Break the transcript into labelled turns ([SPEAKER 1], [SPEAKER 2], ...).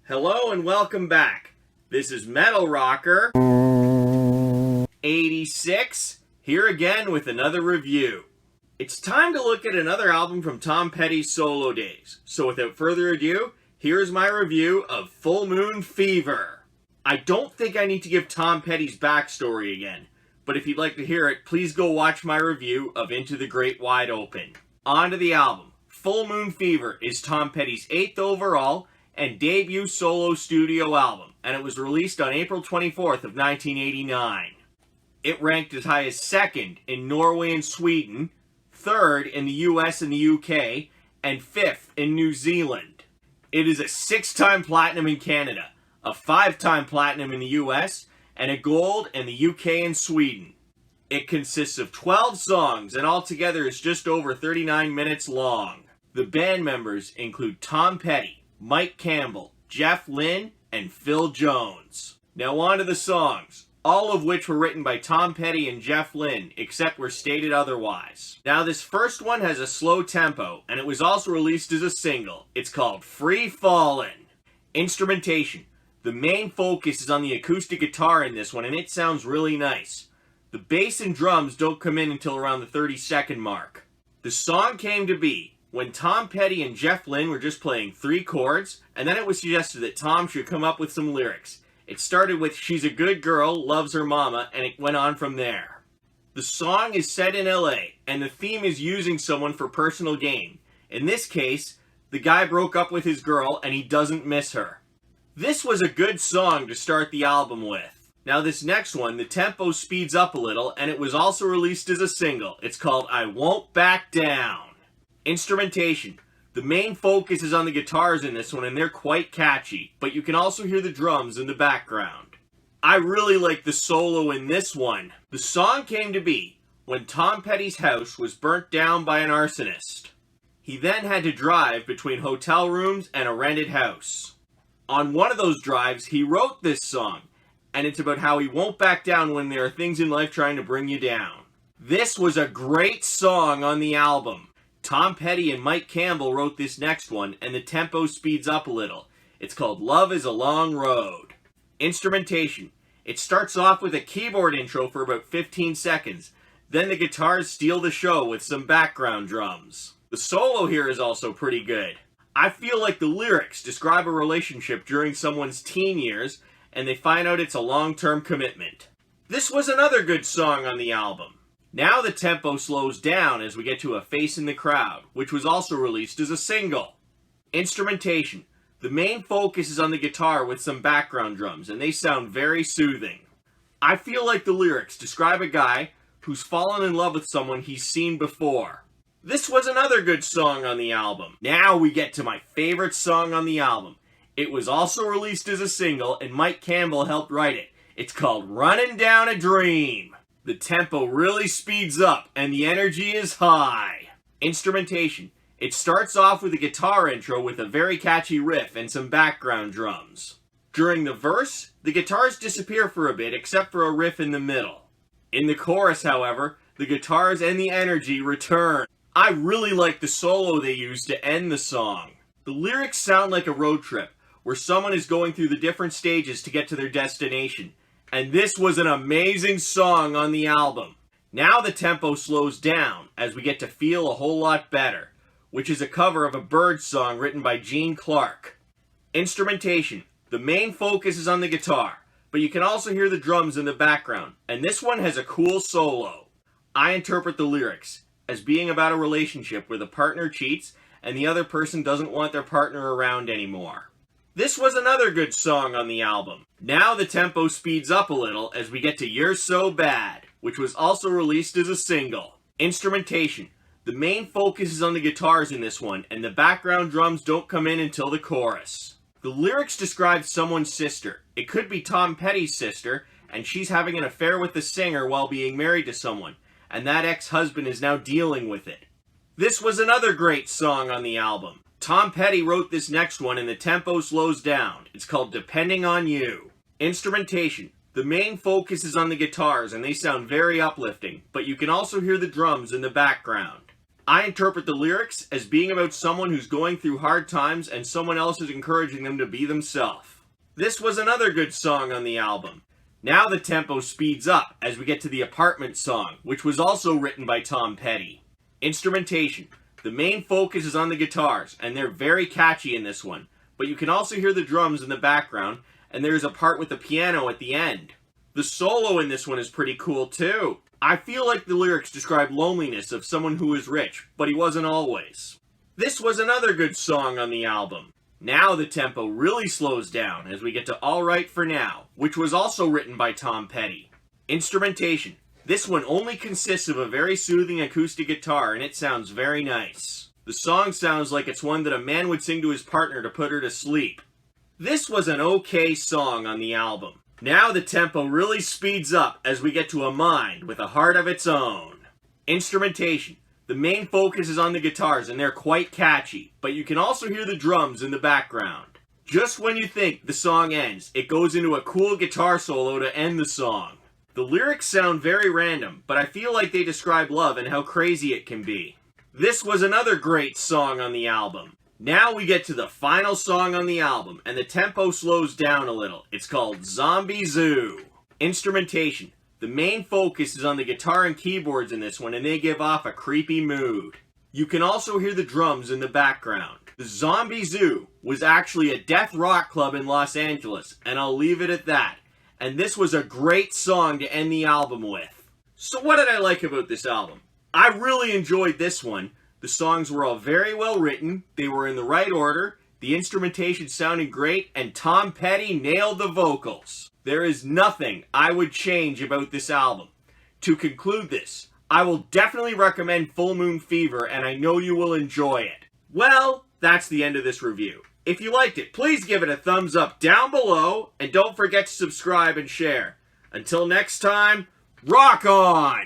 [SPEAKER 1] Hello and welcome back. This is Metal Rocker 86, here again with another review. It's time to look at another album from Tom Petty's solo days. So without further ado, here's my review of Full Moon Fever. I don't think I need to give Tom Petty's backstory again, but if you'd like to hear it, please go watch my review of Into the Great Wide Open. On to the album. Full Moon Fever is Tom Petty's 8th overall and debut solo studio album, and it was released on April 24th of 1989. It ranked as high as 2nd in Norway and Sweden, 3rd in the US and the UK, and 5th in New Zealand. It is a 6-time platinum in Canada, a 5-time platinum in the US, and a gold in the UK and Sweden. It consists of 12 songs and altogether is just over 39 minutes long. The band members include Tom Petty, Mike Campbell, Jeff Lynne, and Phil Jones. Now on to the songs, all of which were written by Tom Petty and Jeff Lynne, except where stated otherwise. Now this first one has a slow tempo, and it was also released as a single. It's called Free Fallin'. Instrumentation. The main focus is on the acoustic guitar in this one, and it sounds really nice. The bass and drums don't come in until around the 30-second mark. The song came to be when Tom Petty and Jeff Lynne were just playing 3 chords, and then it was suggested that Tom should come up with some lyrics. It started with "She's a good girl, loves her mama," and it went on from there. The song is set in LA, and the theme is using someone for personal gain. In this case, the guy broke up with his girl and he doesn't miss her. This was a good song to start the album with. Now this next one, the tempo speeds up a little, and it was also released as a single. It's called I Won't Back Down. Instrumentation. The main focus is on the guitars in this one, and they're quite catchy, but you can also hear the drums in the background. I really like the solo in this one. The song came to be when Tom Petty's house was burnt down by an arsonist. He then had to drive between hotel rooms and a rented house. On one of those drives, he wrote this song, and it's about how he won't back down when there are things in life trying to bring you down. This was a great song on the album. Tom Petty and Mike Campbell wrote this next one, and the tempo speeds up a little. It's called Love is a Long Road. Instrumentation. It starts off with a keyboard intro for about 15 seconds. Then the guitars steal the show with some background drums. The solo here is also pretty good. I feel like the lyrics describe a relationship during someone's teen years, and they find out it's a long-term commitment. This was another good song on the album. Now the tempo slows down as we get to A Face in the Crowd, which was also released as a single. Instrumentation. The main focus is on the guitar with some background drums, and they sound very soothing. I feel like the lyrics describe a guy who's fallen in love with someone he's seen before. This was another good song on the album. Now we get to my favorite song on the album. It was also released as a single, and Mike Campbell helped write it. It's called Runnin' Down a Dream. The tempo really speeds up, and the energy is high. Instrumentation. It starts off with a guitar intro with a very catchy riff and some background drums. During the verse, the guitars disappear for a bit except for a riff in the middle. In the chorus, however, the guitars and the energy return. I really like the solo they use to end the song. The lyrics sound like a road trip, where someone is going through the different stages to get to their destination. And this was an amazing song on the album. Now the tempo slows down as we get to Feel a Whole Lot Better, which is a cover of a Byrds song written by Gene Clark. Instrumentation. The main focus is on the guitar, but you can also hear the drums in the background, and this one has a cool solo. I interpret the lyrics as being about a relationship where the partner cheats and the other person doesn't want their partner around anymore. This was another good song on the album. Now the tempo speeds up a little as we get to You're So Bad, which was also released as a single. Instrumentation. The main focus is on the guitars in this one, and the background drums don't come in until the chorus. The lyrics describe someone's sister. It could be Tom Petty's sister, and she's having an affair with the singer while being married to someone, and that ex-husband is now dealing with it. This was another great song on the album. Tom Petty wrote this next one and the tempo slows down. It's called Depending on You. Instrumentation. The main focus is on the guitars and they sound very uplifting, but you can also hear the drums in the background. I interpret the lyrics as being about someone who's going through hard times and someone else is encouraging them to be themselves. This was another good song on the album. Now the tempo speeds up as we get to the Apartment song, which was also written by Tom Petty. Instrumentation. The main focus is on the guitars, and they're very catchy in this one, but you can also hear the drums in the background, and there's a part with the piano at the end. The solo in this one is pretty cool too. I feel like the lyrics describe loneliness of someone who is rich, but he wasn't always. This was another good song on the album. Now the tempo really slows down as we get to All Right For Now, which was also written by Tom Petty. Instrumentation. This one only consists of a very soothing acoustic guitar and it sounds very nice. The song sounds like it's one that a man would sing to his partner to put her to sleep. This was an okay song on the album. Now the tempo really speeds up as we get to A Mind with a Heart of Its Own. Instrumentation. The main focus is on the guitars and they're quite catchy, but you can also hear the drums in the background. Just when you think the song ends, it goes into a cool guitar solo to end the song. The lyrics sound very random, but I feel like they describe love and how crazy it can be. This was another great song on the album. Now we get to the final song on the album, and the tempo slows down a little. It's called Zombie Zoo. Instrumentation. The main focus is on the guitar and keyboards in this one, and they give off a creepy mood. You can also hear the drums in the background. The Zombie Zoo was actually a death rock club in Los Angeles, and I'll leave it at that. And this was a great song to end the album with. So what did I like about this album? I really enjoyed this one. The songs were all very well written, they were in the right order, the instrumentation sounded great, and Tom Petty nailed the vocals. There is nothing I would change about this album. To conclude this, I will definitely recommend Full Moon Fever, and I know you will enjoy it. Well, that's the end of this review. If you liked it, please give it a thumbs up down below, and don't forget to subscribe and share. Until next time, rock on!